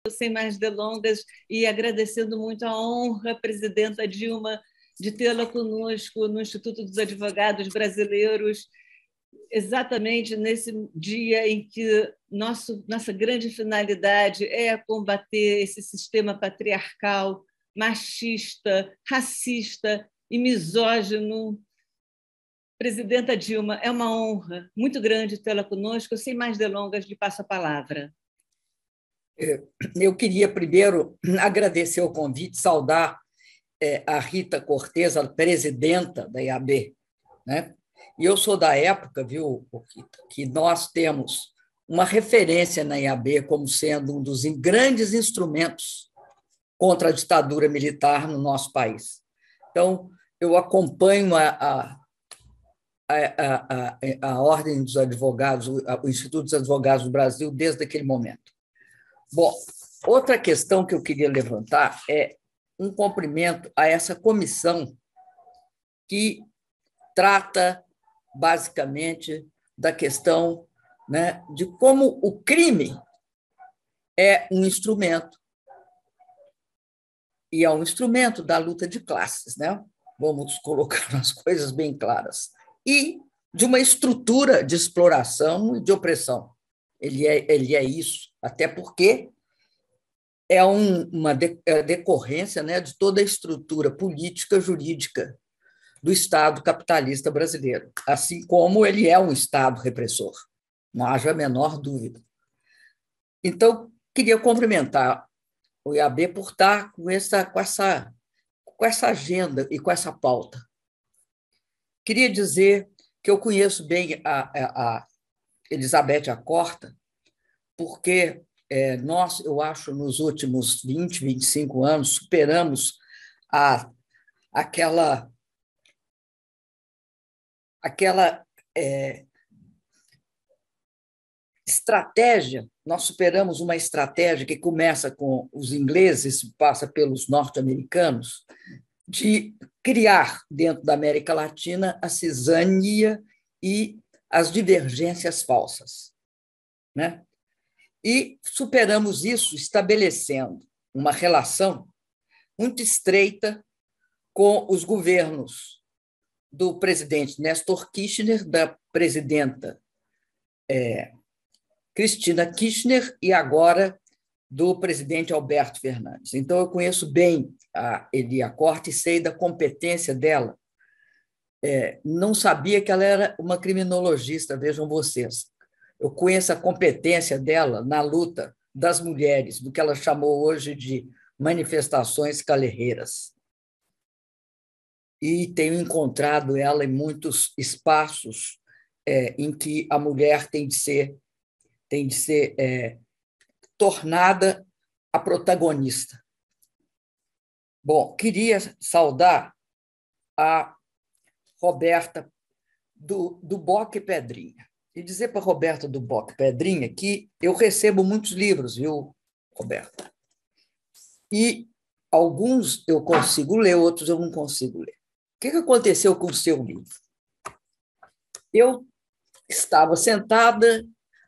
sem mais delongas, e agradecendo muito a honra, presidenta Dilma, de tê-la conosco no Instituto dos Advogados Brasileiros, exatamente nesse dia em que nossa grande finalidade é combater esse sistema patriarcal, machista, racista e misógino. Presidenta Dilma, é uma honra muito grande tê-la conosco. Sem mais delongas, lhe passo a palavra. Eu queria primeiro agradecer o convite, saudar a Rita Cortez, a presidenta da IAB, né? E eu sou da época, viu, Rita, que nós temos uma referência na IAB como sendo um dos grandes instrumentos contra a ditadura militar no nosso país. Então, eu acompanho a Ordem dos Advogados, o Instituto dos Advogados do Brasil, desde aquele momento. Bom, outra questão que eu queria levantar é um cumprimento a essa comissão que trata, basicamente, da questão, né, de como o crime é um instrumento, e é um instrumento da luta de classes, né? Vamos colocar as coisas bem claras, e de uma estrutura de exploração e de opressão. Ele é isso, até porque é uma decorrência, né, de toda a estrutura política, jurídica do Estado capitalista brasileiro, assim como ele é um Estado repressor, não haja a menor dúvida. Então, queria cumprimentar o IAB por estar com essa agenda e com essa pauta. Queria dizer que eu conheço bem a Elizabeth Acorta, porque nós, eu acho, nos últimos 20, 25 anos, superamos aquela estratégia, nós superamos uma estratégia que começa com os ingleses, passa pelos norte-americanos, de criar, dentro da América Latina, a cisânia e as divergências falsas, né? E superamos isso estabelecendo uma relação muito estreita com os governos do presidente Néstor Kirchner, da presidenta Cristina Kirchner e agora do presidente Alberto Fernandes. Então, eu conheço bem a Elia Corte e sei da competência dela. Não sabia que ela era uma criminologista, vejam vocês. Eu conheço a competência dela na luta das mulheres, do que ela chamou hoje de manifestações calerreiras. E tenho encontrado ela em muitos espaços em que a mulher tem de ser tornada a protagonista. Bom, queria saudar a Roberta do Bock Pedrinha e dizer para a Roberta do Bock Pedrinha que eu recebo muitos livros, viu, Roberta? E alguns eu consigo ler, outros eu não consigo ler. O que aconteceu com o seu livro? Eu estava sentada,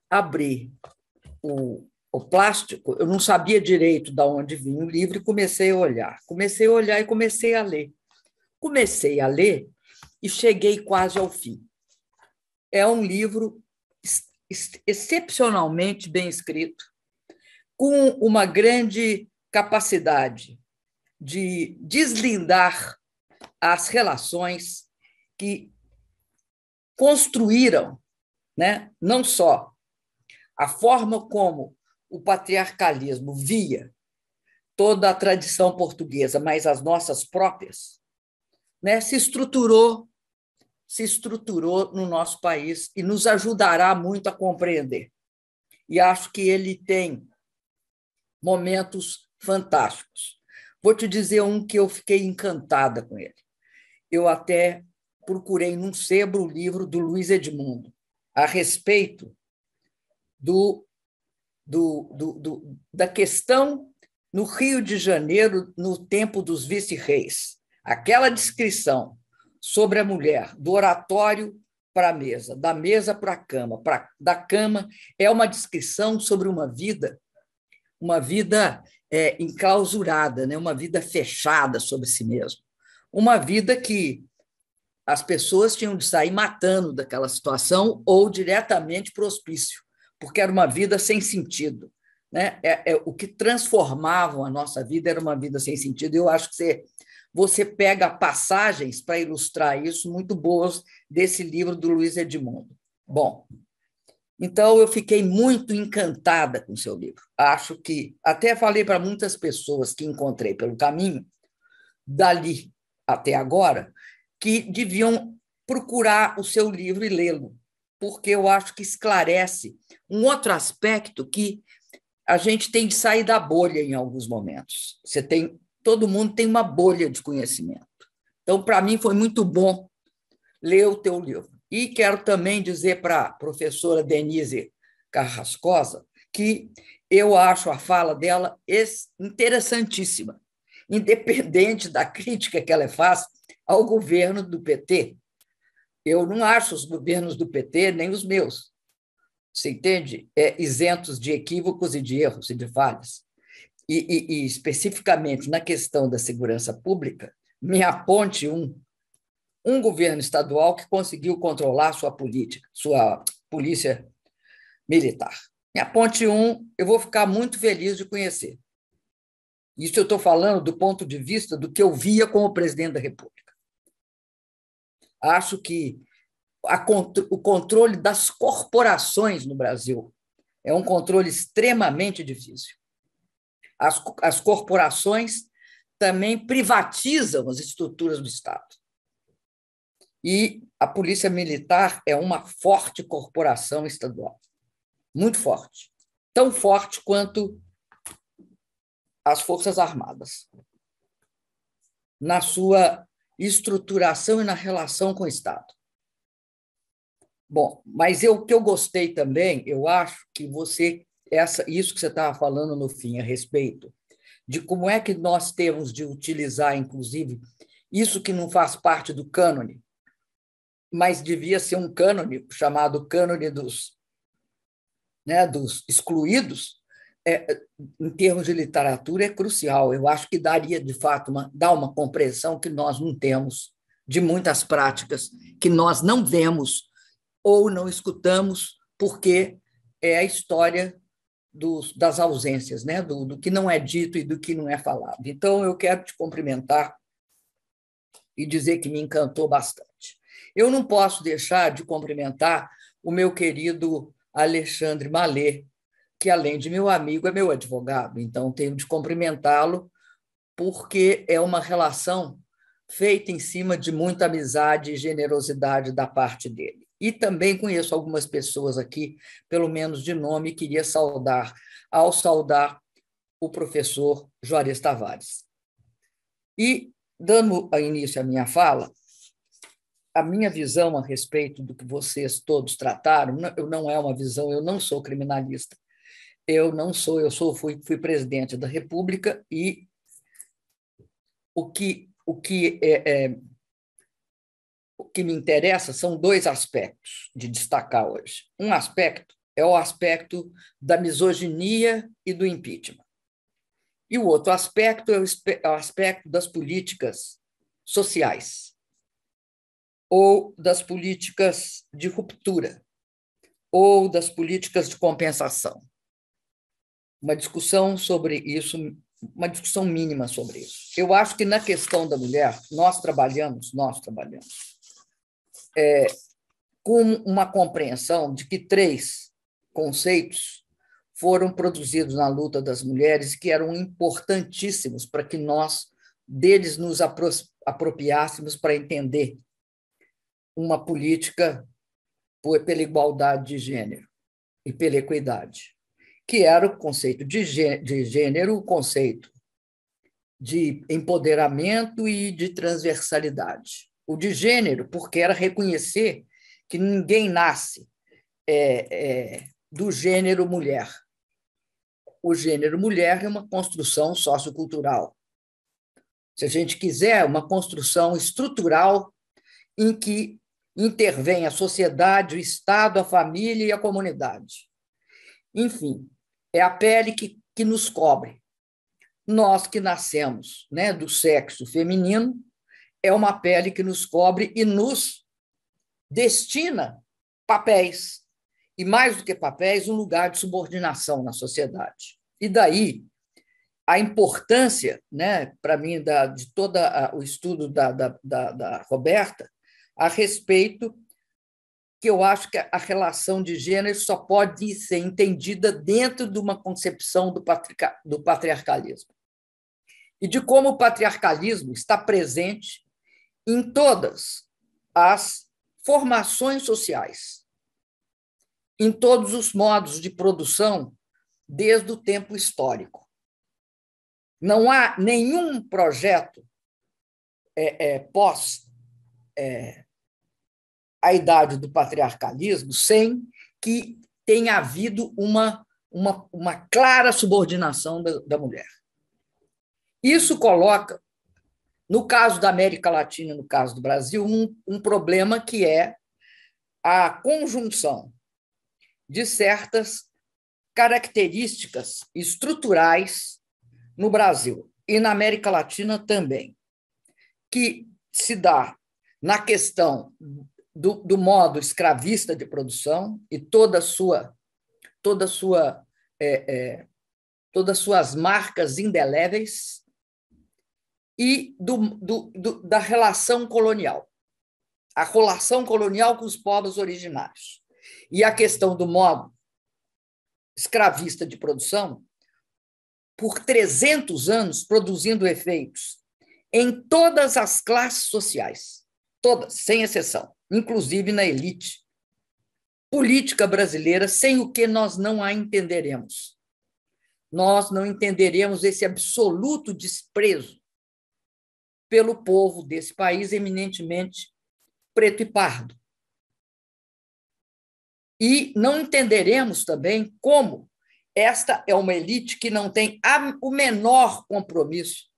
abri o plástico, eu não sabia direito de onde vinha o livro e comecei a olhar. Comecei a olhar e comecei a ler. Comecei a ler e cheguei quase ao fim. É um livro excepcionalmente bem escrito, com uma grande capacidade de deslindar as relações que construíram, né, não só a forma como o patriarcalismo via toda a tradição portuguesa, mas as nossas próprias, né, se estruturou no nosso país e nos ajudará muito a compreender. E acho que ele tem momentos fantásticos. Vou te dizer um que eu fiquei encantada com ele. Eu até procurei num sebo o livro do Luiz Edmundo a respeito da questão no Rio de Janeiro, no tempo dos vice-reis. Aquela descrição sobre a mulher, do oratório para a mesa, da mesa para a cama, da cama, é uma descrição sobre uma vida uma vida enclausurada, né? Uma vida fechada sobre si mesmo, uma vida que as pessoas tinham de sair matando daquela situação ou diretamente para o hospício, porque era uma vida sem sentido, né? O que transformava a nossa vida era uma vida sem sentido. Eu acho que você pega passagens para ilustrar isso muito boas desse livro do Luiz Edmundo. Bom, então eu fiquei muito encantada com o seu livro. Acho que até falei para muitas pessoas que encontrei pelo caminho, dali até agora, que deviam procurar o seu livro e lê-lo, porque eu acho que esclarece um outro aspecto que a gente tem de sair da bolha em alguns momentos. Todo mundo tem uma bolha de conhecimento. Então, para mim, foi muito bom ler o teu livro. E quero também dizer para a professora Denise Carrascosa que eu acho a fala dela interessantíssima, independente da crítica que ela faz ao governo do PT. Eu não acho os governos do PT nem os meus, você entende? Isentos de equívocos e de erros e de falhas. E especificamente na questão da segurança pública, me aponte um governo estadual que conseguiu controlar sua polícia militar. Me aponte eu vou ficar muito feliz de conhecer. Isso eu estou falando do ponto de vista do que eu via como presidente da República. Acho que o controle das corporações no Brasil é um controle extremamente difícil. As corporações também privatizam as estruturas do Estado. E a Polícia Militar é uma forte corporação estadual, muito forte, tão forte quanto as Forças Armadas, na sua estruturação e na relação com o Estado. Bom, mas o que eu gostei também, eu acho que isso que você estava falando no fim, a respeito de como é que nós temos de utilizar, inclusive, isso que não faz parte do cânone, mas devia ser um cânone chamado cânone dos excluídos, em termos de literatura, é crucial. Eu acho que daria, de fato, dá uma compreensão que nós não temos de muitas práticas que nós não vemos ou não escutamos, porque é a história das ausências, né? do que não é dito e do que não é falado. Então, eu quero te cumprimentar e dizer que me encantou bastante. Eu não posso deixar de cumprimentar o meu querido Alexandre Mallet, que, além de meu amigo, é meu advogado. Então, tenho de cumprimentá-lo, porque é uma relação feita em cima de muita amizade e generosidade da parte dele. E também conheço algumas pessoas aqui, pelo menos de nome, e queria saudar o professor Juarez Tavares. E, dando início à minha fala, a minha visão a respeito do que vocês todos trataram, não é uma visão, eu não sou criminalista, fui presidente da República e o que me interessa são dois aspectos de destacar hoje. Um aspecto é o aspecto da misoginia e do impeachment. E o outro aspecto é o aspecto das políticas sociais ou das políticas de ruptura ou das políticas de compensação. Uma discussão sobre isso, uma discussão mínima sobre isso. Eu acho que na questão da mulher, nós trabalhamos com uma compreensão de que 3 conceitos foram produzidos na luta das mulheres que eram importantíssimos para que nós deles nos apropriássemos para entender uma política pela igualdade de gênero e pela equidade, que era o conceito de gênero, o conceito de empoderamento e de transversalidade. O de gênero, porque era reconhecer que ninguém nasce do gênero mulher. O gênero mulher é uma construção sociocultural. Se a gente quiser, uma construção estrutural em que intervém a sociedade, o Estado, a família e a comunidade. Enfim, é a pele que que nos cobre. Nós que nascemos, né, do sexo feminino, é uma pele que nos cobre e nos destina papéis, e mais do que papéis, um lugar de subordinação na sociedade. E daí a importância, né, para mim, de todo o estudo da Roberta a respeito que eu acho que a relação de gênero só pode ser entendida dentro de uma concepção do patriarcalismo. E de como o patriarcalismo está presente em todas as formações sociais, em todos os modos de produção, desde o tempo histórico. Não há nenhum projeto pós a idade do patriarcalismo sem que tenha havido uma clara subordinação da mulher. Isso coloca, no caso da América Latina, no caso do Brasil, um problema que é a conjunção de certas características estruturais no Brasil e na América Latina também, que se dá na questão do modo escravista de produção e todas suas marcas indeléveis e da relação colonial, a relação colonial com os povos originários. E a questão do modo escravista de produção, por 300 anos, produzindo efeitos em todas as classes sociais, todas, sem exceção, inclusive na elite política brasileira, sem o que nós não a entenderemos. Nós não entenderemos esse absoluto desprezo pelo povo desse país, eminentemente preto e pardo. E não entenderemos também como esta é uma elite que não tem o menor compromisso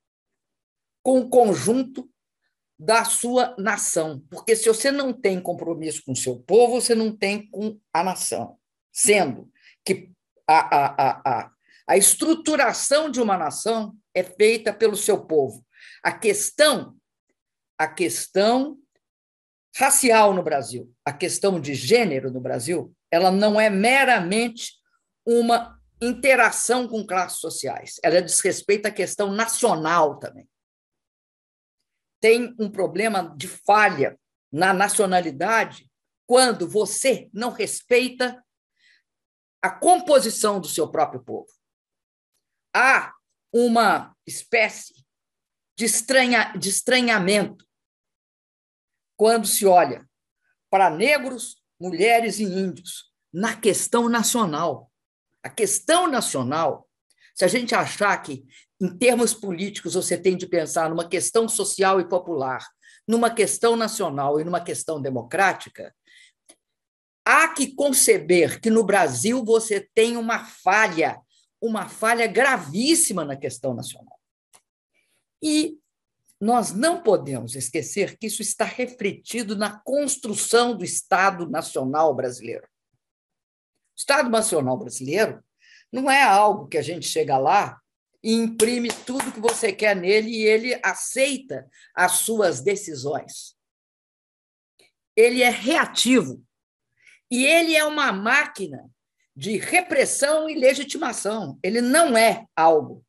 com o conjunto da sua nação. Porque se você não tem compromisso com o seu povo, você não tem com a nação. Sendo que a estruturação de uma nação é feita pelo seu povo. A questão racial no Brasil, a questão de gênero no Brasil, ela não é meramente uma interação com classes sociais, ela diz respeito à questão nacional também. Tem um problema de falha na nacionalidade quando você não respeita a composição do seu próprio povo. Há uma espécie de estranhamento quando se olha para negros, mulheres e índios na questão nacional. A questão nacional, se a gente achar que, em termos políticos, você tem de pensar numa questão social e popular, numa questão nacional e numa questão democrática, há que conceber que no Brasil você tem uma falha gravíssima na questão nacional. E nós não podemos esquecer que isso está refletido na construção do Estado Nacional brasileiro. O Estado Nacional brasileiro não é algo que a gente chega lá e imprime tudo que você quer nele e ele aceita as suas decisões. Ele é reativo e ele é uma máquina de repressão e legitimação. Ele não é algo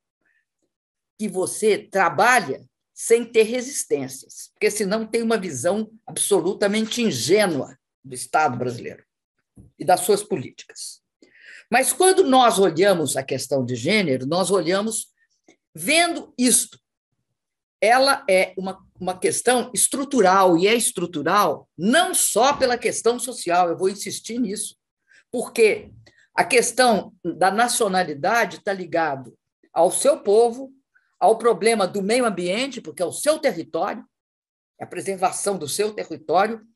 que você trabalha sem ter resistências, porque senão tem uma visão absolutamente ingênua do Estado brasileiro e das suas políticas. Mas quando nós olhamos a questão de gênero, nós olhamos vendo isto. Ela é uma questão estrutural, e é estrutural não só pela questão social, eu vou insistir nisso, porque a questão da nacionalidade está ligado ao seu povo, ao problema do meio ambiente, porque é o seu território, a preservação do seu território,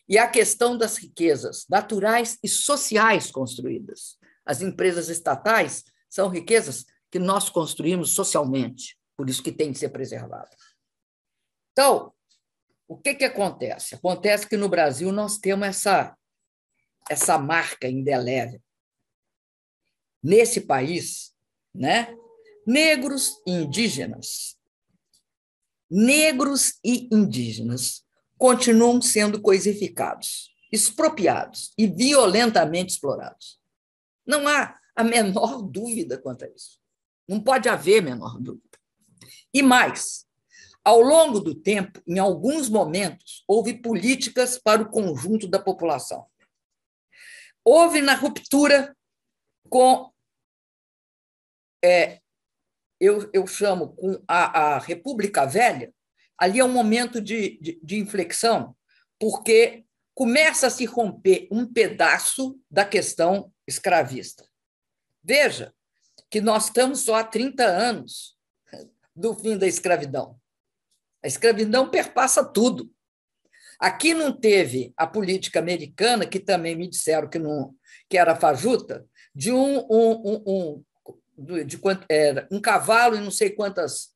e a questão das riquezas naturais e sociais construídas. As empresas estatais são riquezas que nós construímos socialmente, por isso que tem que ser preservada. Então, o que acontece? Acontece que no Brasil nós temos essa marca indelével. Nesse país, né? Negros e indígenas. Negros e indígenas continuam sendo coisificados, expropriados e violentamente explorados. Não há a menor dúvida quanto a isso. Não pode haver a menor dúvida. E mais, ao longo do tempo, em alguns momentos, houve políticas para o conjunto da população. Houve na ruptura com, eu chamo, com a República Velha, ali é um momento de inflexão, porque começa a se romper um pedaço da questão escravista. Veja que nós estamos só há 30 anos do fim da escravidão. A escravidão perpassa tudo. Aqui não teve a política americana, que também me disseram que era fajuta, de um cavalo e não sei quantos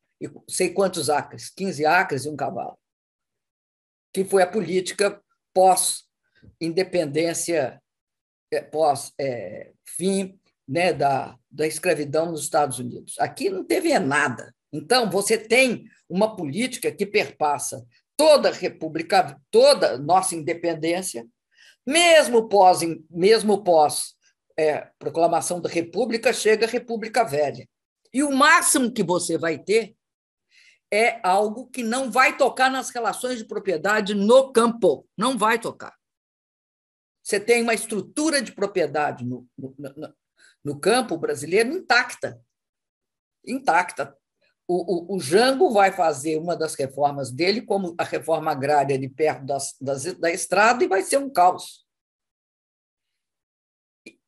acres, 15 acres e um cavalo, que foi a política pós-independência, pós-fim, né, da escravidão nos Estados Unidos. Aqui não teve nada. Então, você tem uma política que perpassa toda a República, toda a nossa independência, mesmo pós proclamação da República, chega a República Velha. E o máximo que você vai ter é algo que não vai tocar nas relações de propriedade no campo, não vai tocar. Você tem uma estrutura de propriedade no campo brasileiro intacta. O Jango vai fazer uma das reformas dele, como a reforma agrária ali perto da estrada, e vai ser um caos.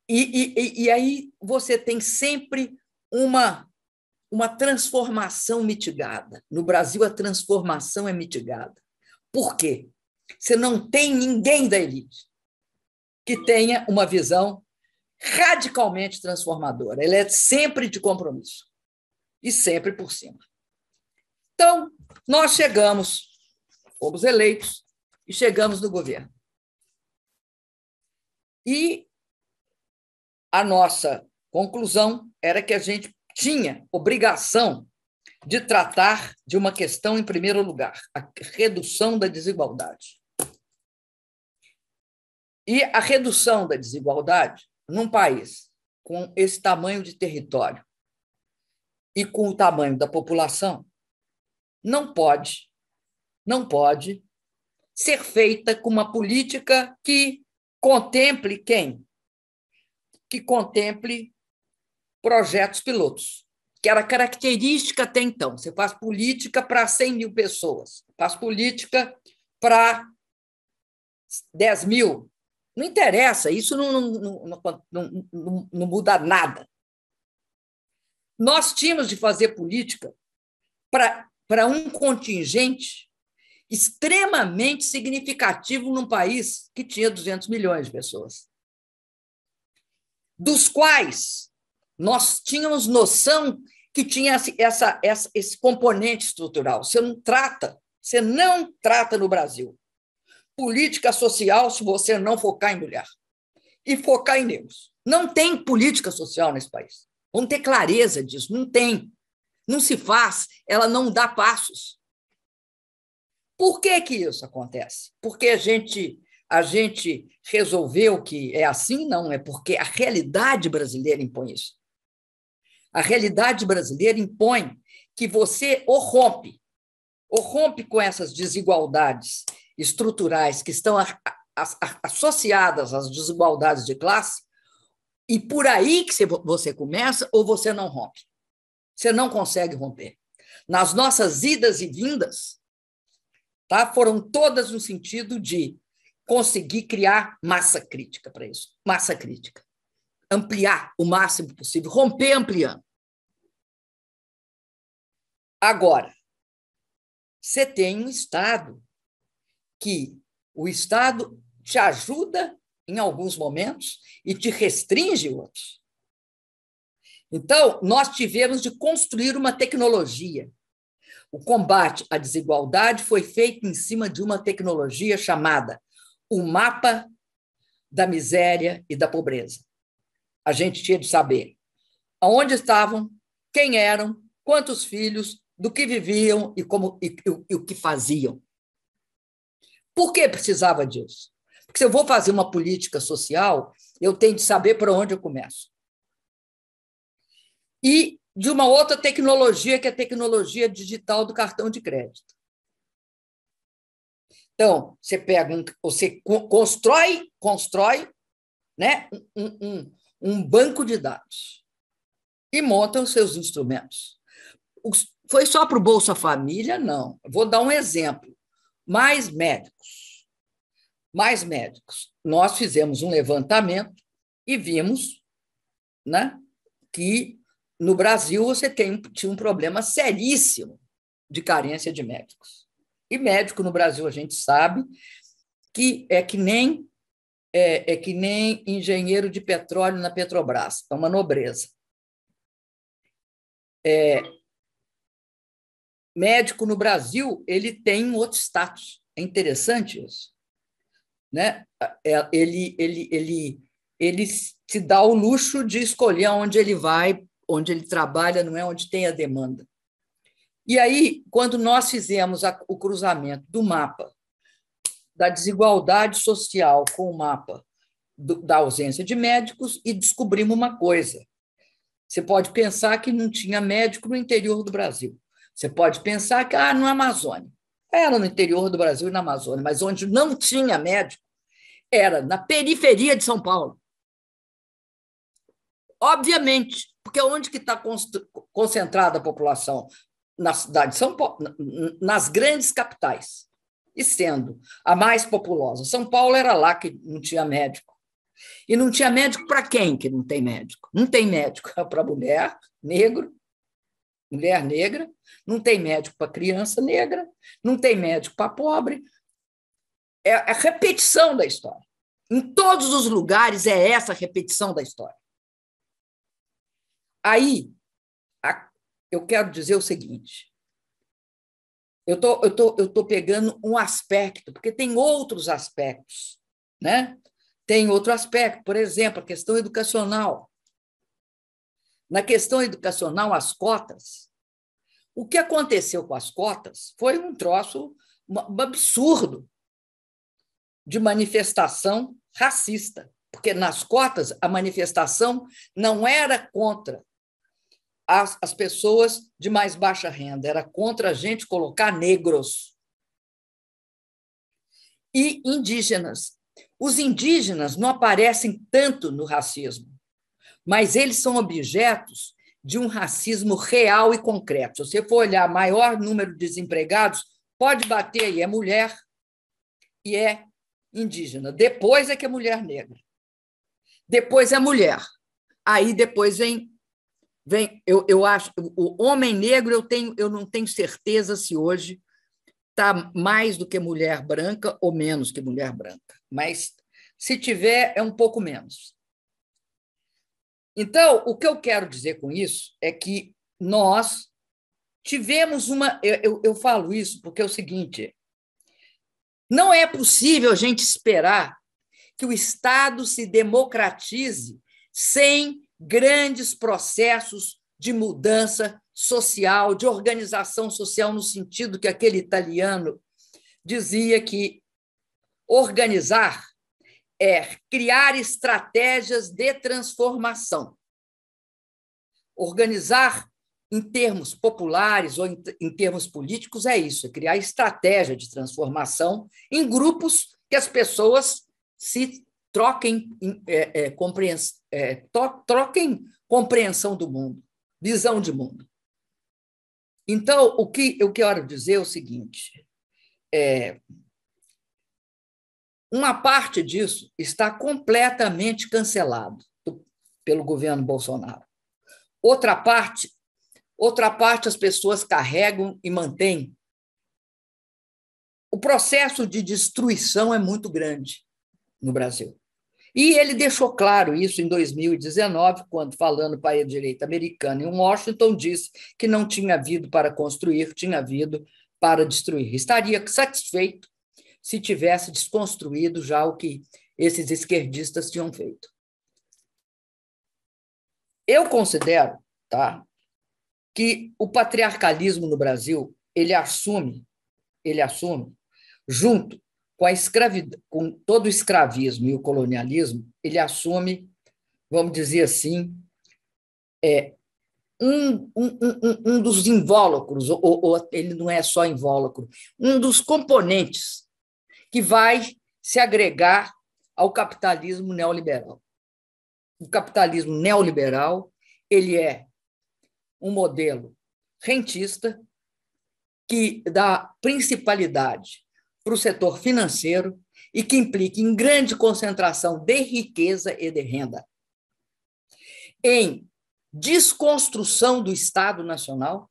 E aí você tem sempre uma transformação mitigada. No Brasil, a transformação é mitigada. Por quê? Você não tem ninguém da elite que tenha uma visão radicalmente transformadora. Ela é sempre de compromisso. E sempre por cima. Então, nós fomos eleitos e chegamos no governo. E a nossa conclusão era que a gente tinha obrigação de tratar de uma questão em primeiro lugar, a redução da desigualdade. E a redução da desigualdade num país com esse tamanho de território e com o tamanho da população, não pode ser feita com uma política que contemple quem? Que contemple projetos pilotos, que era característica até então. Você faz política para 100 mil pessoas, faz política para 10 mil. Não interessa, isso não muda nada. Nós tínhamos de fazer política para um contingente extremamente significativo num país que tinha 200 milhões de pessoas, dos quais nós tínhamos noção que tinha esse componente estrutural. Você não trata no Brasil política social se você não focar em mulher e focar em negros. Não tem política social nesse país. Vamos ter clareza disso. Não tem. Não se faz, ela não dá passos. Por que isso acontece? Porque a gente resolveu que é assim? Não, é porque a realidade brasileira impõe isso. A realidade brasileira impõe que você ou rompe com essas desigualdades estruturais que estão associadas às desigualdades de classe, e por aí que você começa, ou você não rompe. Você não consegue romper. Nas nossas idas e vindas, tá, foram todas no sentido de conseguir criar massa crítica para isso. Massa crítica. Ampliar o máximo possível, romper ampliando. Agora, você tem um Estado que o Estado te ajuda em alguns momentos e te restringe em outros. Então, nós tivemos de construir uma tecnologia. O combate à desigualdade foi feito em cima de uma tecnologia chamada o mapa da miséria e da pobreza. A gente tinha de saber onde estavam quem eram, quantos filhos, do que viviam e o que faziam. Por que precisava disso? Porque se eu vou fazer uma política social, eu tenho de saber para onde eu começo. E de uma outra tecnologia, que é a tecnologia digital do cartão de crédito. Então, você constrói, né, um banco de dados e monta os seus instrumentos. Foi só para o Bolsa Família? Não. Vou dar um exemplo. Mais médicos. Nós fizemos um levantamento e vimos, né, que no Brasil você tinha um problema seríssimo de carência de médicos. E médico no Brasil, a gente sabe que é que nem engenheiro de petróleo na Petrobras, é uma nobreza. Médico no Brasil, ele tem outro status. É interessante isso, né? Ele se dá o luxo de escolher onde ele vai, onde ele trabalha, não é onde tem a demanda. E aí, quando nós fizemos o cruzamento do mapa da desigualdade social com o mapa da ausência de médicos, e descobrimos uma coisa. Você pode pensar que não tinha médico no interior do Brasil. Você pode pensar que no Amazônia. Era no interior do Brasil e na Amazônia, mas onde não tinha médico era na periferia de São Paulo. Obviamente, porque onde que está concentrada a população? Na cidade de São Paulo, nas grandes capitais, e sendo a mais populosa. São Paulo era lá que não tinha médico. E não tinha médico para quem que não tem médico? Não tem médico para mulher negra, não tem médico para criança negra, não tem médico para pobre. É a repetição da história. Em todos os lugares é essa repetição da história. Aí, eu quero dizer o seguinte, eu tô pegando um aspecto, porque tem outros aspectos, né? Tem outro aspecto, por exemplo, a questão educacional. Na questão educacional, as cotas, o que aconteceu com as cotas foi um troço, um absurdo de manifestação racista, porque nas cotas a manifestação não era contra as pessoas de mais baixa renda, era contra a gente colocar negros e indígenas. Os indígenas não aparecem tanto no racismo, mas eles são objetos de um racismo real e concreto. Se você for olhar maior número de desempregados, pode bater aí, é mulher e é indígena. Depois é que é mulher negra. Depois é mulher. Aí depois vem eu acho, o homem negro, eu não tenho certeza se hoje está mais do que mulher branca ou menos que mulher branca, mas se tiver, é um pouco menos. Então, o que eu quero dizer com isso é que nós tivemos uma... Eu falo isso porque é o seguinte, não é possível a gente esperar que o Estado se democratize sem grandes processos de mudança social, de organização social, no sentido que aquele italiano dizia que organizar é criar estratégias de transformação. Organizar em termos populares ou em termos políticos é isso, é criar estratégia de transformação em grupos que as pessoas se troquem compreensão do mundo, visão de mundo. Então, o que eu quero dizer é o seguinte, uma parte disso está completamente cancelado pelo governo Bolsonaro. Outra parte as pessoas carregam e mantêm. O processo de destruição é muito grande no Brasil. E ele deixou claro isso em 2019, quando, falando para a direita americana em Washington, disse que não tinha vindo para construir, tinha vindo para destruir. Estaria satisfeito se tivesse desconstruído já o que esses esquerdistas tinham feito. Eu considero, tá, que o patriarcalismo no Brasil ele assume, junto com a escravidão, com todo o escravismo e o colonialismo, ele assume, vamos dizer assim, um dos invólucros, ou ele não é só invólucro, um dos componentes que vai se agregar ao capitalismo neoliberal. O capitalismo neoliberal ele é um modelo rentista que dá principalidade para o setor financeiro e que implica em grande concentração de riqueza e de renda, em desconstrução do Estado Nacional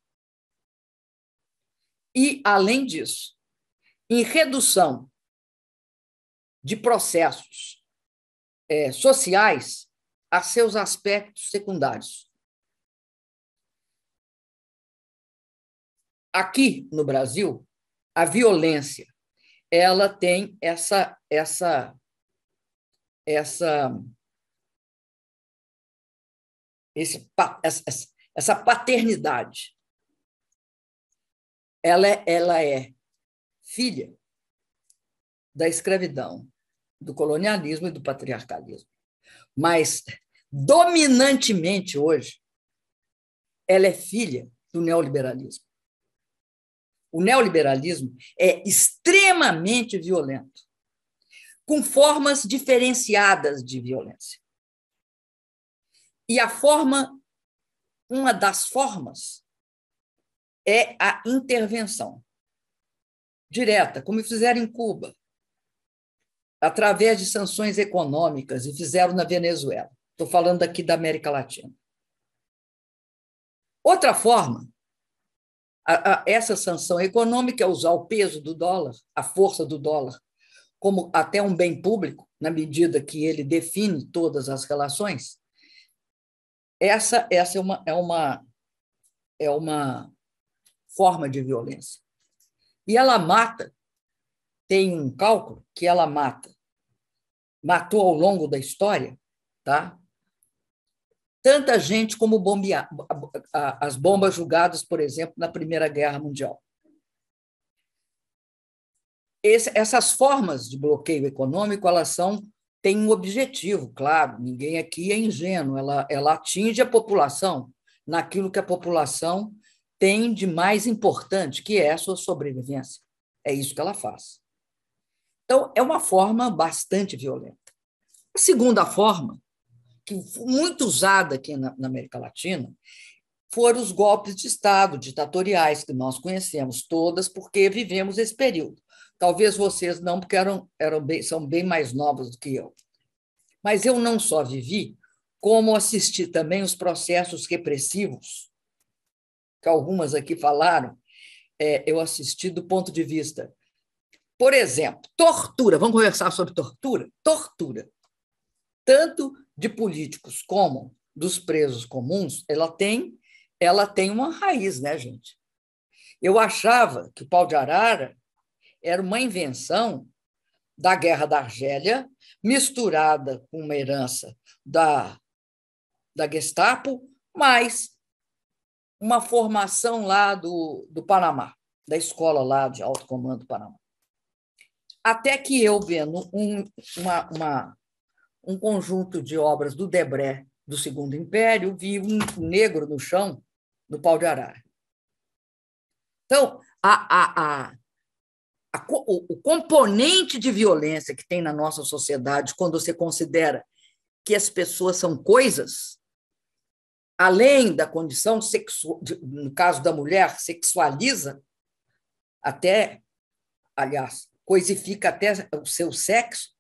e, além disso, em redução de processos sociais a seus aspectos secundários. Aqui no Brasil, a violência ela tem essa paternidade. Ela é filha da escravidão, do colonialismo e do patriarcalismo. Mas, dominantemente hoje, ela é filha do neoliberalismo. O neoliberalismo é extremamente violento, com formas diferenciadas de violência. E uma das formas é a intervenção direta, como fizeram em Cuba, através de sanções econômicas, e fizeram na Venezuela. Estou falando aqui da América Latina. Outra forma, essa sanção econômica é usar o peso do dólar, a força do dólar, como até um bem público, na medida que ele define todas as relações. Essa é uma forma de violência. E ela mata, tem um cálculo que ela matou ao longo da história, tá? Tanta gente como as bombas jogadas, por exemplo, na Primeira Guerra Mundial. Essas formas de bloqueio econômico, têm um objetivo, claro, ninguém aqui é ingênuo, ela atinge a população naquilo que a população tem de mais importante, que é a sua sobrevivência. É isso que ela faz. Então, é uma forma bastante violenta. A segunda forma, que foi muito usada aqui na América Latina, foram os golpes de Estado ditatoriais, que nós conhecemos todas, porque vivemos esse período. Talvez vocês não, porque são bem mais novos do que eu. Mas eu não só vivi, como assisti também os processos repressivos, que algumas aqui falaram, eu assisti do ponto de vista, por exemplo, tortura. Vamos conversar sobre tortura? Tortura, tanto de políticos como dos presos comuns, ela tem uma raiz, né, gente? Eu achava que o pau de arara era uma invenção da Guerra da Argélia, misturada com uma herança da Gestapo, mais uma formação lá do Panamá, da escola lá de alto comando do Panamá. Até que eu, vendo um conjunto de obras do Debré, do Segundo Império, vi um negro no chão, no pau de arara. Então, o componente de violência que tem na nossa sociedade, quando você considera que as pessoas são coisas, além da condição sexual, no caso da mulher, sexualiza até, aliás, coisifica até o seu sexo,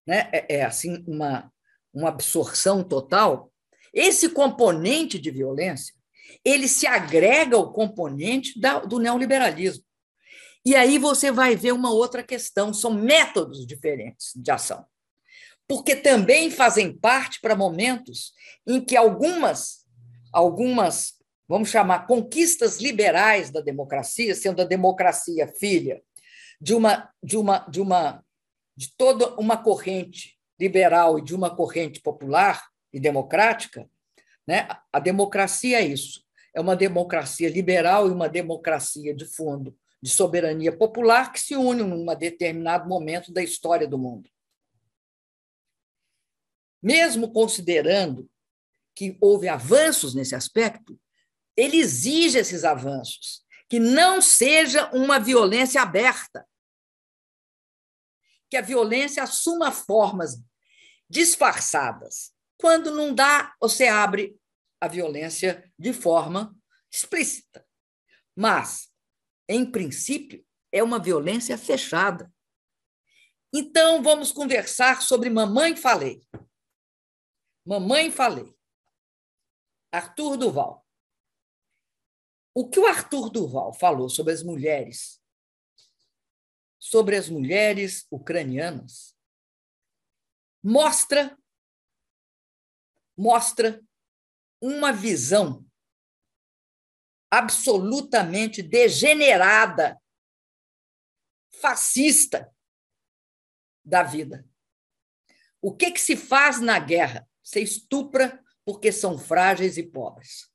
né? Assim uma absorção total. Esse componente de violência, ele se agrega ao componente do neoliberalismo. E aí você vai ver uma outra questão, são métodos diferentes de ação, porque também fazem parte para momentos em que algumas, vamos chamar, conquistas liberais da democracia, sendo a democracia filha de toda uma corrente liberal e de uma corrente popular e democrática, né? A democracia é isso, é uma democracia liberal e uma democracia de fundo, de soberania popular, que se unem num determinado momento da história do mundo. Mesmo considerando que houve avanços nesse aspecto, ele exige esses avanços, que não seja uma violência aberta, que a violência assuma formas disfarçadas. Quando não dá, você abre a violência de forma explícita. Mas, em princípio, é uma violência fechada. Então, vamos conversar sobre Mamãe Falei. Mamãe Falei. Arthur Duval. O que o Arthur Duval falou sobre as mulheres ucranianas, mostra uma visão absolutamente degenerada, fascista da vida. O que se faz na guerra? Se estupra porque são frágeis e pobres.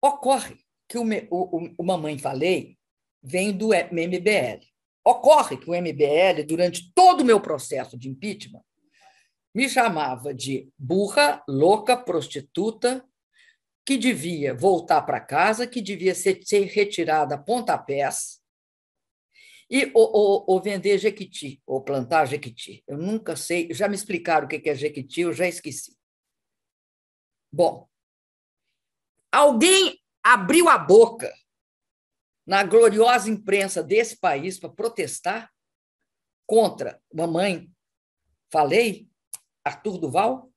Ocorre que o Mamãe Falei vem do MBL. Ocorre que o MBL, durante todo o meu processo de impeachment, me chamava de burra, louca, prostituta, que devia voltar para casa, que devia ser retirada a pontapés ou vender jequiti, ou plantar jequiti. Eu nunca sei, já me explicaram o que é jequiti, eu já esqueci. Bom, alguém abriu a boca na gloriosa imprensa desse país para protestar contra Mamãe Falei, Arthur Duval?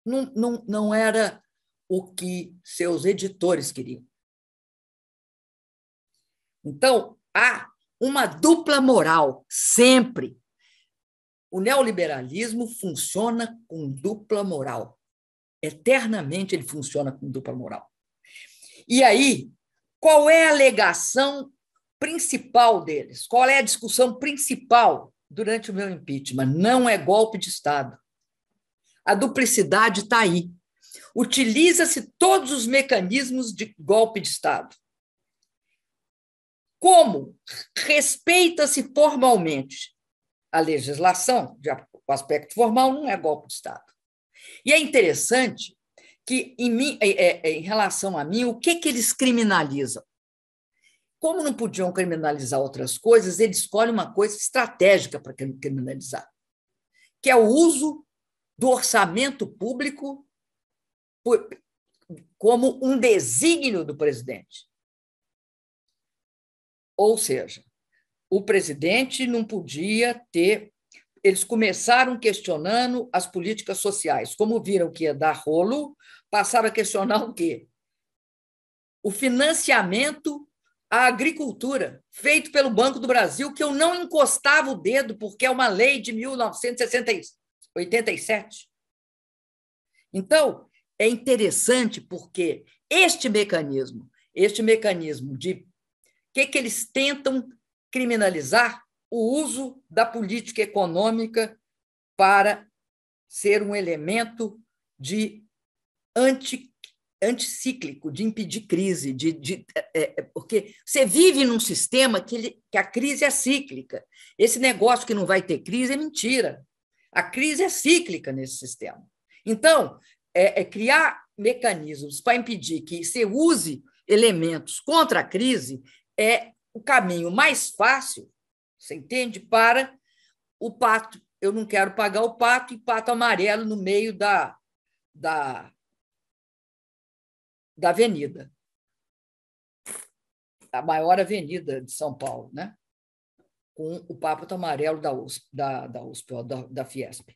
Não era o que seus editores queriam. Então, há uma dupla moral, sempre. O neoliberalismo funciona com dupla moral. Eternamente ele funciona com dupla moral. E aí, qual é a alegação principal deles? Qual é a discussão principal durante o meu impeachment? Não é golpe de Estado. A duplicidade está aí. Utiliza-se todos os mecanismos de golpe de Estado. Como respeita-se formalmente a legislação, o aspecto formal não é golpe de Estado. E é interessante que, em relação a mim, o que eles criminalizam? Como não podiam criminalizar outras coisas, eles escolhem uma coisa estratégica para criminalizar, que é o uso do orçamento público como um desígnio do presidente. Ou seja, o presidente não podia ter... Eles começaram questionando as políticas sociais. Como viram que ia dar rolo, passaram a questionar o quê? O financiamento à agricultura, feito pelo Banco do Brasil, que eu não encostava o dedo, porque é uma lei de 1987. Então, é interessante porque este mecanismo de que eles tentam criminalizar o uso da política econômica para ser um elemento de anticíclico, de impedir crise, porque você vive num sistema que a crise é cíclica. Esse negócio que não vai ter crise é mentira. A crise é cíclica nesse sistema. Então, criar mecanismos para impedir que você use elementos contra a crise é o caminho mais fácil, você entende, para o pato. Eu não quero pagar o pato e pato amarelo no meio da avenida, a maior avenida de São Paulo, né? Com o pato amarelo da USP, da Fiesp.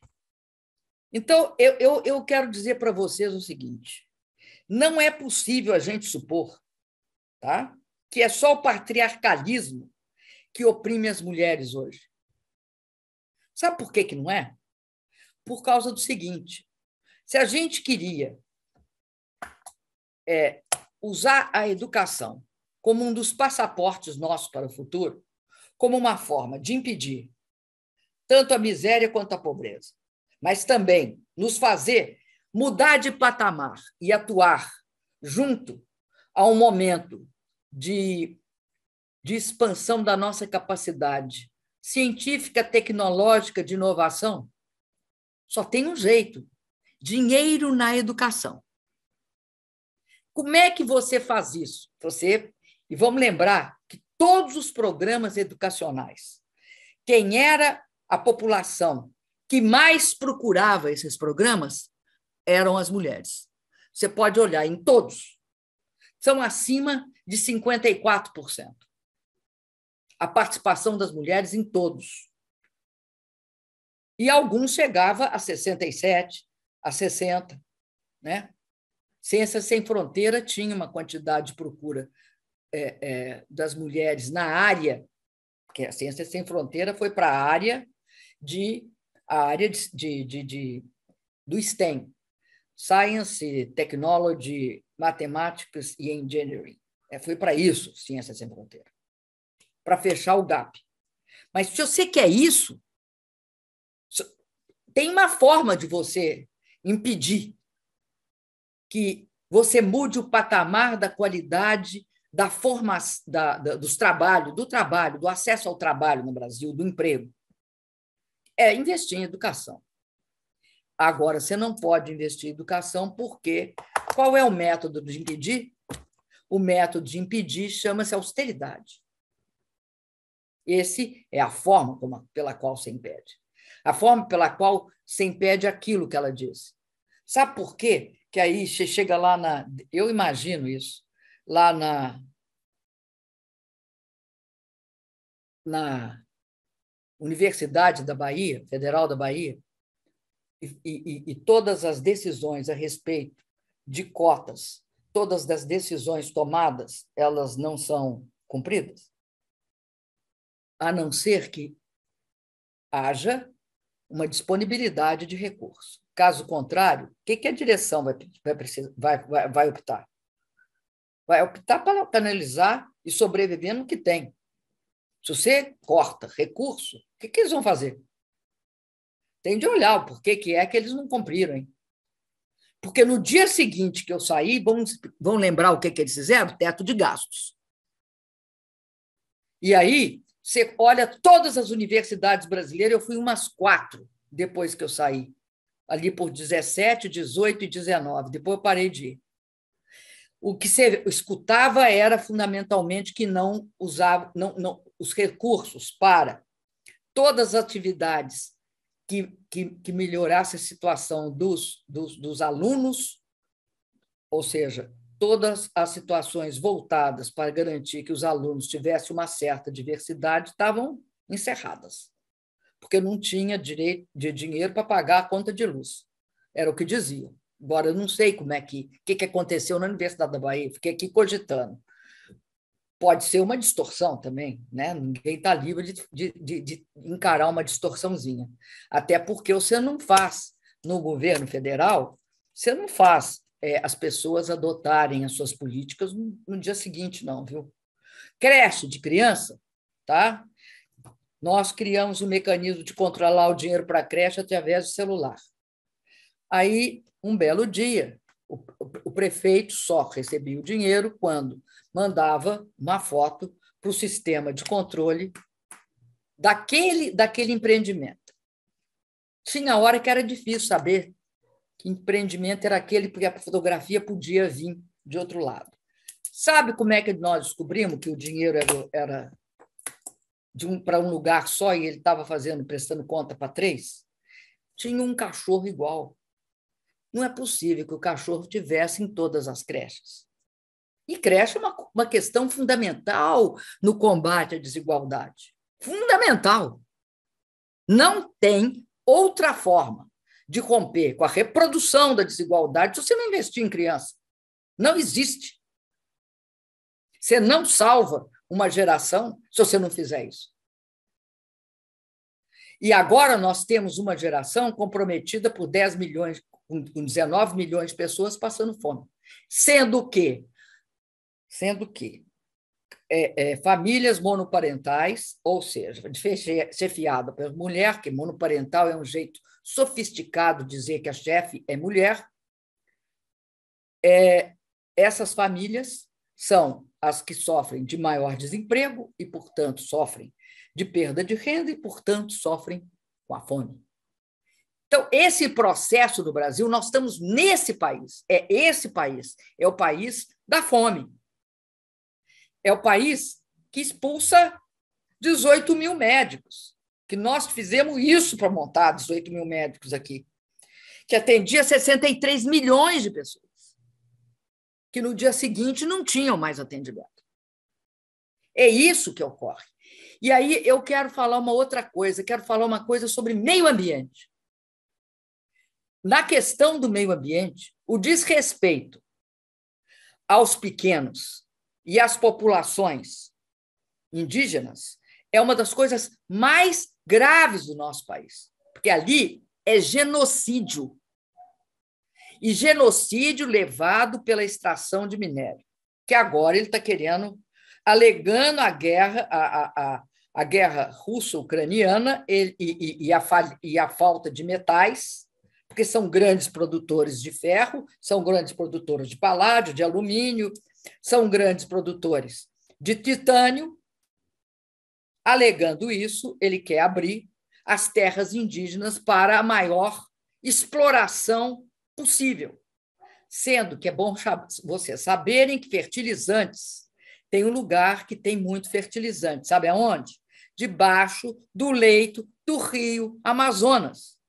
Então, eu quero dizer para vocês o seguinte: não é possível a gente supor, tá, que é só o patriarcalismo que oprime as mulheres hoje. Sabe por que não é? Por causa do seguinte: se a gente queria usar a educação como um dos passaportes nossos para o futuro, como uma forma de impedir tanto a miséria quanto a pobreza, mas também nos fazer mudar de patamar e atuar junto a um momento de expansão da nossa capacidade científica, tecnológica, de inovação, só tem um jeito: dinheiro na educação. Como é que você faz isso? E vamos lembrar que todos os programas educacionais, quem era a população que mais procurava esses programas eram as mulheres. Você pode olhar em todos, são acima de 54%. A participação das mulheres em todos. E alguns chegava a 67%, a 60%, né? Ciências Sem Fronteira tinha uma quantidade de procura das mulheres na área, que a Ciências Sem Fronteira foi para a área do STEM, Science, Technology, Matemáticas e Engineering. Foi para isso, Ciências Sem Fronteira, para fechar o gap. Mas se você quer isso, tem uma forma de você impedir que você mude o patamar da qualidade da formação, do trabalho, do acesso ao trabalho no Brasil, do emprego. É investir em educação. Agora, você não pode investir em educação porque qual é o método de impedir? O método de impedir chama-se austeridade. Esse é a forma pela qual se impede. A forma pela qual se impede aquilo que ela disse. Sabe por quê? Que aí você chega lá eu imagino isso, lá na Universidade da Bahia, Federal da Bahia, e todas as decisões a respeito de cotas, todas as decisões tomadas, elas não são cumpridas, a não ser que haja uma disponibilidade de recurso. Caso contrário, o que a direção vai optar? Vai optar para canalizar e sobreviver no que tem. Se você corta recurso, o que eles vão fazer? Tem de olhar o porquê que eles não cumpriram. Hein? Porque no dia seguinte que eu saí, vão lembrar o que eles fizeram? Teto de gastos. E aí, você olha todas as universidades brasileiras, eu fui umas 4 depois que eu saí, ali por 17, 18 e 19. Depois eu parei de ir. O que você escutava era, fundamentalmente, que não usava os recursos para todas as atividades que melhorassem a situação dos alunos, ou seja, todas as situações voltadas para garantir que os alunos tivessem uma certa diversidade estavam encerradas, porque não tinha direito de dinheiro para pagar a conta de luz. Era o que diziam. Agora, eu não sei o que aconteceu na Universidade da Bahia, fiquei aqui cogitando. Pode ser uma distorção também, né? Ninguém está livre de encarar uma distorçãozinha. Até porque você não faz, no governo federal, você não faz as pessoas adotarem as suas políticas no dia seguinte, não, viu? Creche de criança, tá? Nós criamos um mecanismo de controlar o dinheiro para a creche através do celular. Aí, um belo dia, o prefeito só recebia o dinheiro quando mandava uma foto para o sistema de controle daquele empreendimento. Tinha hora que era difícil saber que empreendimento era aquele, porque a fotografia podia vir de outro lado. Sabe como é que nós descobrimos que o dinheiro era para um lugar só e ele estava prestando conta para 3? Tinha um cachorro igual. Não é possível que o cachorro tivesse em todas as creches. E creche é uma questão fundamental no combate à desigualdade. Fundamental. Não tem outra forma de romper com a reprodução da desigualdade se você não investir em criança. Não existe. Você não salva uma geração se você não fizer isso. E agora nós temos uma geração comprometida por 10 milhões, com 19 milhões de pessoas passando fome. Sendo que famílias monoparentais, ou seja, chefiada por mulher, que monoparental é um jeito sofisticado de dizer que a chefe é mulher, essas famílias são as que sofrem de maior desemprego e, portanto, sofrem de perda de renda e, portanto, sofrem com a fome. Então, esse processo do Brasil, nós estamos nesse país. Esse país é o país da fome. É o país que expulsa 18 mil médicos, que nós fizemos isso para montar 18 mil médicos aqui, que atendia 63 milhões de pessoas, que no dia seguinte não tinham mais atendimento. É isso que ocorre. E aí eu quero falar uma outra coisa, quero falar uma coisa sobre meio ambiente. Na questão do meio ambiente, o desrespeito aos pequenos e às populações indígenas é uma das coisas mais graves do nosso país, porque ali é genocídio. E genocídio levado pela extração de minério, que agora ele está querendo, alegando a guerra russo-ucraniana e a falta de metais, porque são grandes produtores de ferro, são grandes produtores de paládio, de alumínio, são grandes produtores de titânio. Alegando isso, ele quer abrir as terras indígenas para a maior exploração possível, sendo que é bom vocês saberem que fertilizantes tem um lugar que tem muito fertilizante, sabe aonde? Debaixo do leito do rio Amazonas.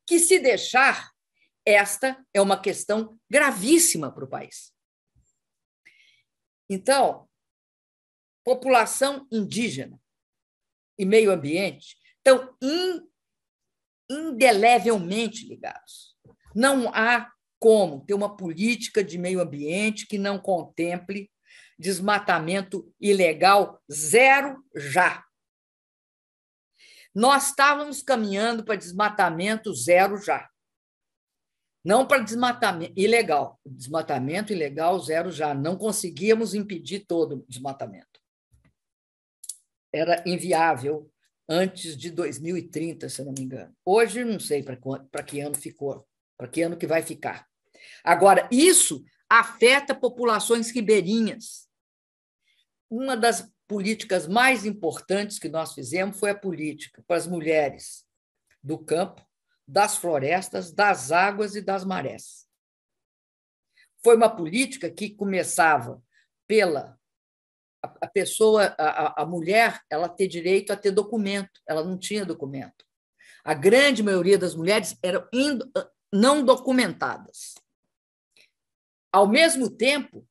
Que, se deixar, esta é uma questão gravíssima para o país. Então, população indígena e meio ambiente estão indelevelmente ligados. Não há como ter uma política de meio ambiente que não contemple desmatamento ilegal zero já. Nós estávamos caminhando para desmatamento zero já. Não para desmatamento ilegal. Desmatamento ilegal zero já. Não conseguíamos impedir todo o desmatamento. Era inviável antes de 2030, se não me engano. Hoje, não sei para que ano ficou, para que ano que vai ficar. Agora, isso afeta populações ribeirinhas. Uma das políticas mais importantes que nós fizemos foi a política para as mulheres do campo, das florestas, das águas e das marés. Foi uma política que começava pela a pessoa, a mulher, ela ter direito a ter documento, ela não tinha documento. A grande maioria das mulheres eram não documentadas. Ao mesmo tempo,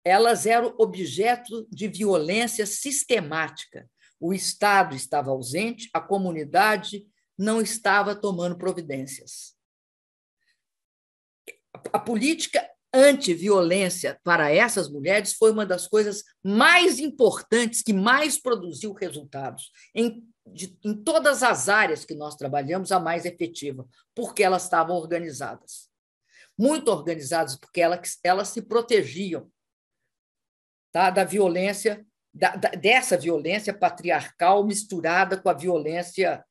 elas eram objeto de violência sistemática. O Estado estava ausente, a comunidade não estava tomando providências. A política antiviolência para essas mulheres foi uma das coisas mais importantes, que mais produziu resultados. Em todas as áreas que nós trabalhamos, a mais efetiva, porque elas estavam organizadas. Muito organizadas, porque elas se protegiam, tá, da violência, dessa violência patriarcal misturada com a violência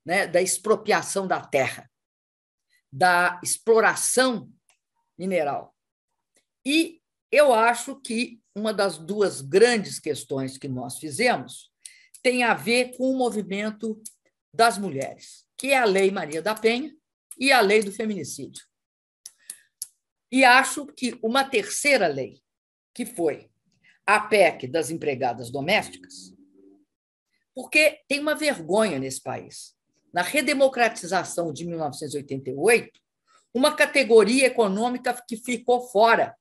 né, da expropriação da terra, da exploração mineral. E eu acho que uma das duas grandes questões que nós fizemos tem a ver com o movimento das mulheres, que é a Lei Maria da Penha e a Lei do Feminicídio. E acho que uma terceira lei, que foi a PEC das empregadas domésticas, porque tem uma vergonha nesse país. Na redemocratização de 1988, uma categoria econômica que ficou fora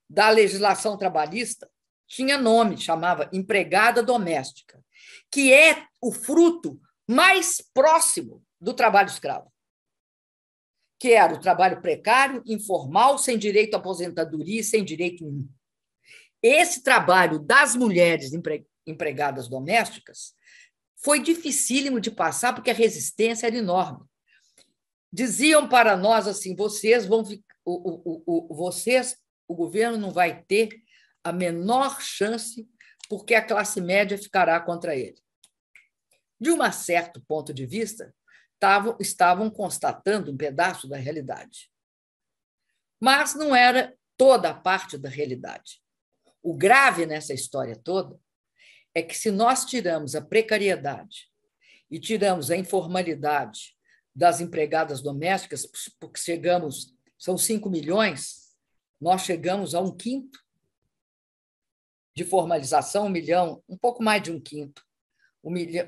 da legislação trabalhista tinha nome, chamava empregada doméstica, que é o fruto mais próximo do trabalho escravo, que era o trabalho precário, informal, sem direito à aposentadoria e sem direito nenhum. Esse trabalho das mulheres empregadas domésticas foi dificílimo de passar, porque a resistência era enorme. Diziam para nós assim: o governo não vai ter a menor chance, porque a classe média ficará contra ele. De um certo ponto de vista, estavam constatando um pedaço da realidade. Mas não era toda a parte da realidade. O grave nessa história toda é que, se nós tiramos a precariedade e tiramos a informalidade das empregadas domésticas, porque são 5 milhões, nós chegamos a 1/5 de formalização, 1 milhão, um pouco mais de 1/5,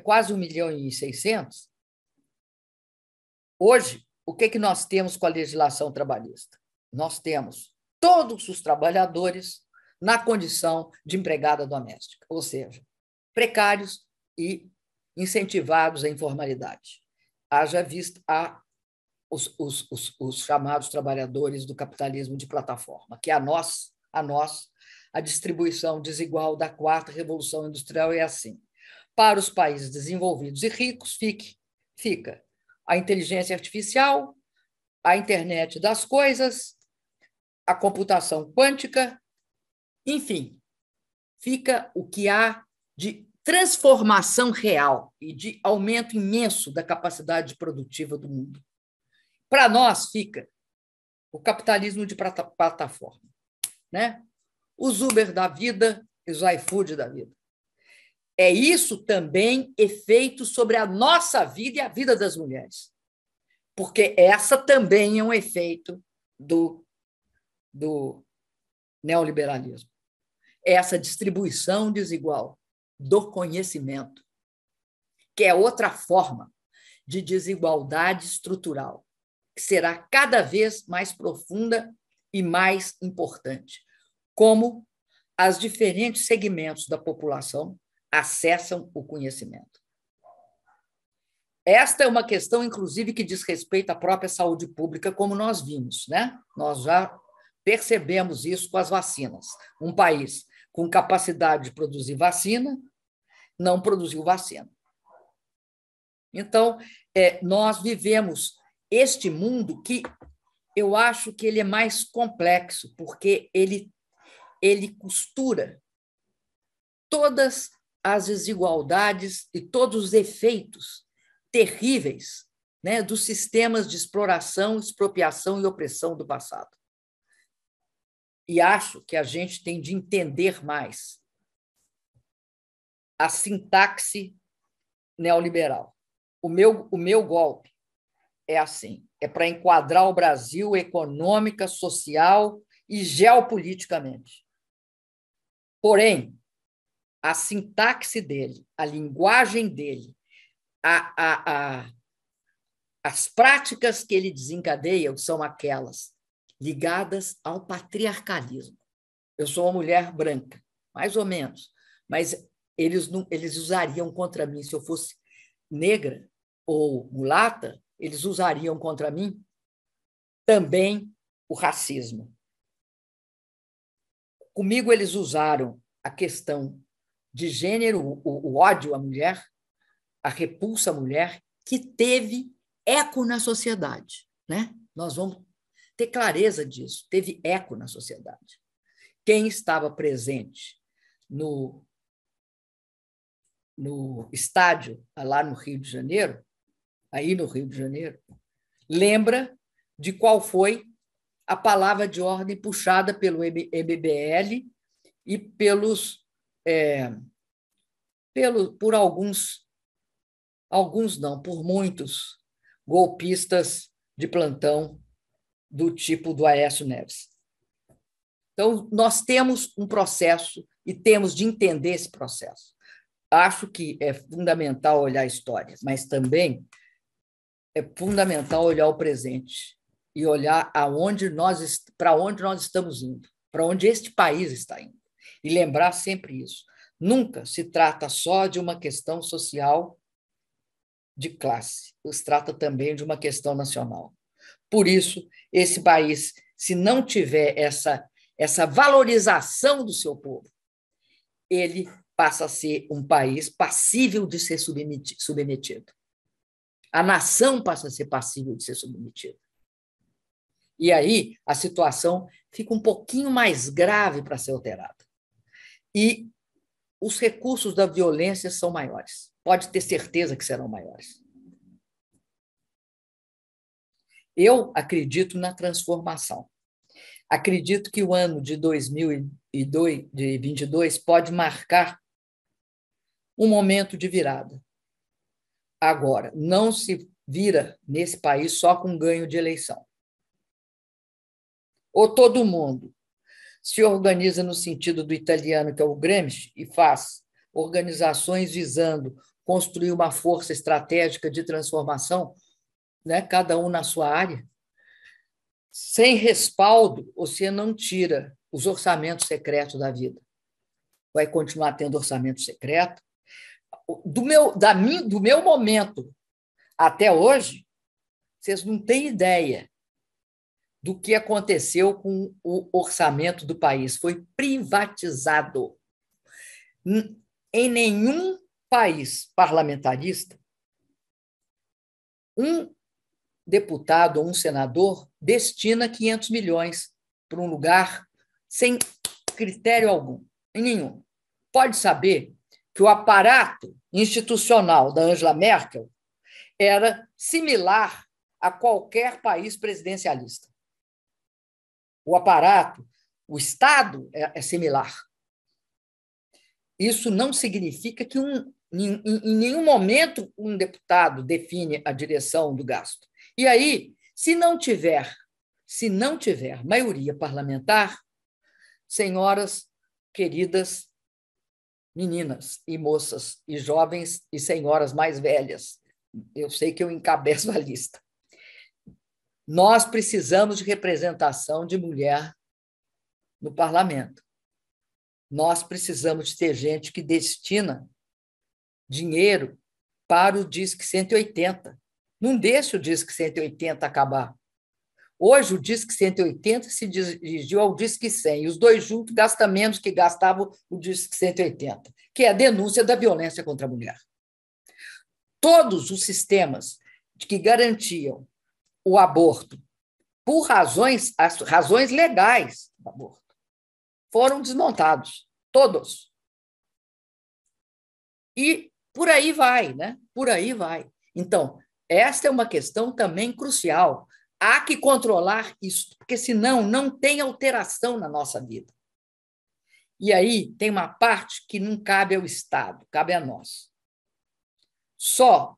quase 1.600.000. Hoje, o que nós temos com a legislação trabalhista? Nós temos todos os trabalhadores na condição de empregada doméstica, ou seja, precários e incentivados à informalidade. Haja vista os chamados trabalhadores do capitalismo de plataforma, que a nós, a distribuição desigual da 4ª Revolução Industrial é assim. Para os países desenvolvidos e ricos, fica a inteligência artificial, a internet das coisas, a computação quântica, enfim, fica o que há de transformação real e de aumento imenso da capacidade produtiva do mundo. Para nós, fica o capitalismo de plataforma, né? Os Uber da vida e os iFood da vida. É isso também efeito sobre a nossa vida e a vida das mulheres, porque essa também é um efeito do neoliberalismo. Essa distribuição desigual do conhecimento, que é outra forma de desigualdade estrutural, que será cada vez mais profunda e mais importante, como os diferentes segmentos da população acessam o conhecimento. Esta é uma questão, inclusive, que diz respeito à própria saúde pública, como nós vimos, né? Nós já percebemos isso com as vacinas. Um país com capacidade de produzir vacina não produziu vacina. Então, nós vivemos este mundo que eu acho que ele é mais complexo, porque ele costura todas as desigualdades e todos os efeitos terríveis, né, dos sistemas de exploração, expropriação e opressão do passado. E acho que a gente tem de entender mais a sintaxe neoliberal. O meu golpe é assim, é para enquadrar o Brasil econômica, social e geopoliticamente. Porém, a sintaxe dele, a linguagem dele, as práticas que ele desencadeia são aquelas ligadas ao patriarcalismo. Eu sou uma mulher branca, mais ou menos, mas eles usariam contra mim, se eu fosse negra ou mulata, eles usariam contra mim também o racismo. Comigo, eles usaram a questão de gênero, o ódio à mulher, a repulsa à mulher, que teve eco na sociedade, né? Nós vamos ter clareza disso, teve eco na sociedade. Quem estava presente no estádio, lá no Rio de Janeiro, lembra de qual foi a palavra de ordem puxada pelo MBL e por por muitos golpistas de plantão do tipo do Aécio Neves. Então, nós temos um processo e temos de entender esse processo. Acho que é fundamental olhar a história, mas também é fundamental olhar o presente e olhar para onde nós estamos indo, para onde este país está indo. E lembrar sempre isso. Nunca se trata só de uma questão social de classe, se trata também de uma questão nacional. Por isso, esse país, se não tiver essa valorização do seu povo, ele passa a ser um país passível de ser submetido. A nação passa a ser passível de ser submetida. E aí a situação fica um pouquinho mais grave para ser alterada. E os recursos da violência são maiores. Pode ter certeza que serão maiores. Eu acredito na transformação. Acredito que o ano de 2022 pode marcar um momento de virada. Agora, não se vira nesse país só com ganho de eleição. Ou todo mundo se organiza no sentido do italiano, que é o Gramsci, e faz organizações visando construir uma força estratégica de transformação, né, cada um na sua área, sem respaldo, você não tira os orçamentos secretos da vida. Vai continuar tendo orçamento secreto. Do meu momento até hoje, vocês não têm ideia do que aconteceu com o orçamento do país. Foi privatizado. Em nenhum país parlamentarista, um deputado ou um senador destina 500 milhões para um lugar sem critério algum, em nenhum. Pode saber que o aparato institucional da Angela Merkel era similar a qualquer país presidencialista. O aparato, o Estado é similar. Isso não significa que em nenhum momento um deputado define a direção do gasto. E aí, se não tiver maioria parlamentar, senhoras queridas, meninas e moças e jovens e senhoras mais velhas, eu sei que eu encabeço a lista. Nós precisamos de representação de mulher no parlamento. Nós precisamos de ter gente que destina dinheiro para o Disque 180. Não deixe o Disque 180 acabar. Hoje, o Disque 180 se dirigiu ao Disque 100, e os dois juntos gastam menos que gastavam o Disque 180, que é a denúncia da violência contra a mulher. Todos os sistemas que garantiam o aborto por as razões legais do aborto foram desmontados, todos. E por aí vai, né? Por aí vai. Então, esta é uma questão também crucial. Há que controlar isso, porque senão não tem alteração na nossa vida. E aí tem uma parte que não cabe ao Estado, cabe a nós. Só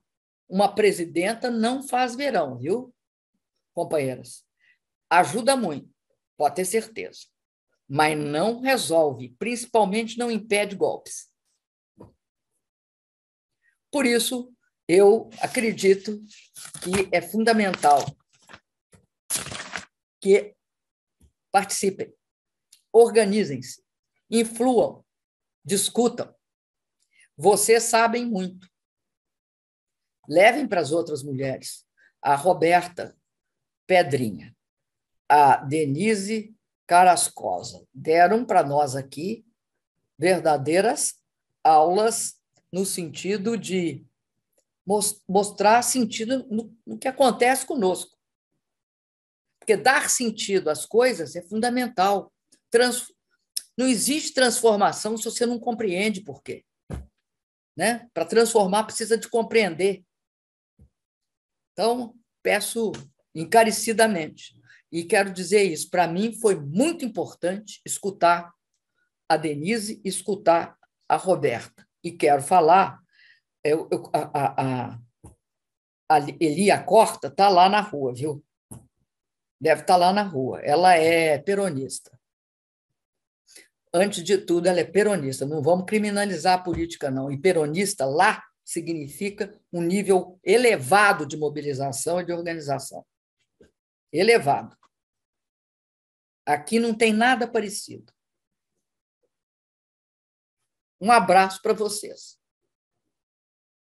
uma presidenta não faz verão, viu, companheiras? Ajuda muito, pode ter certeza, mas não resolve, principalmente não impede golpes. Por isso, eu acredito que é fundamental que participem, organizem-se, influam, discutam. Vocês sabem muito. Levem para as outras mulheres. A Roberta Pedrinha, a Denise Carascosa deram para nós aqui verdadeiras aulas no sentido de mostrar sentido no que acontece conosco. Porque dar sentido às coisas é fundamental. Não existe transformação se você não compreende por quê. Né? Para transformar, precisa de compreender. Então, peço encarecidamente, e quero dizer isso, para mim foi muito importante escutar a Denise, escutar a Roberta. E quero falar, a Elia Corta está lá na rua, viu? Deve estar lá na rua. Ela é peronista. Antes de tudo, ela é peronista. Não vamos criminalizar a política, não. E peronista lá significa um nível elevado de mobilização e de organização. Elevado. Aqui não tem nada parecido. Um abraço para vocês.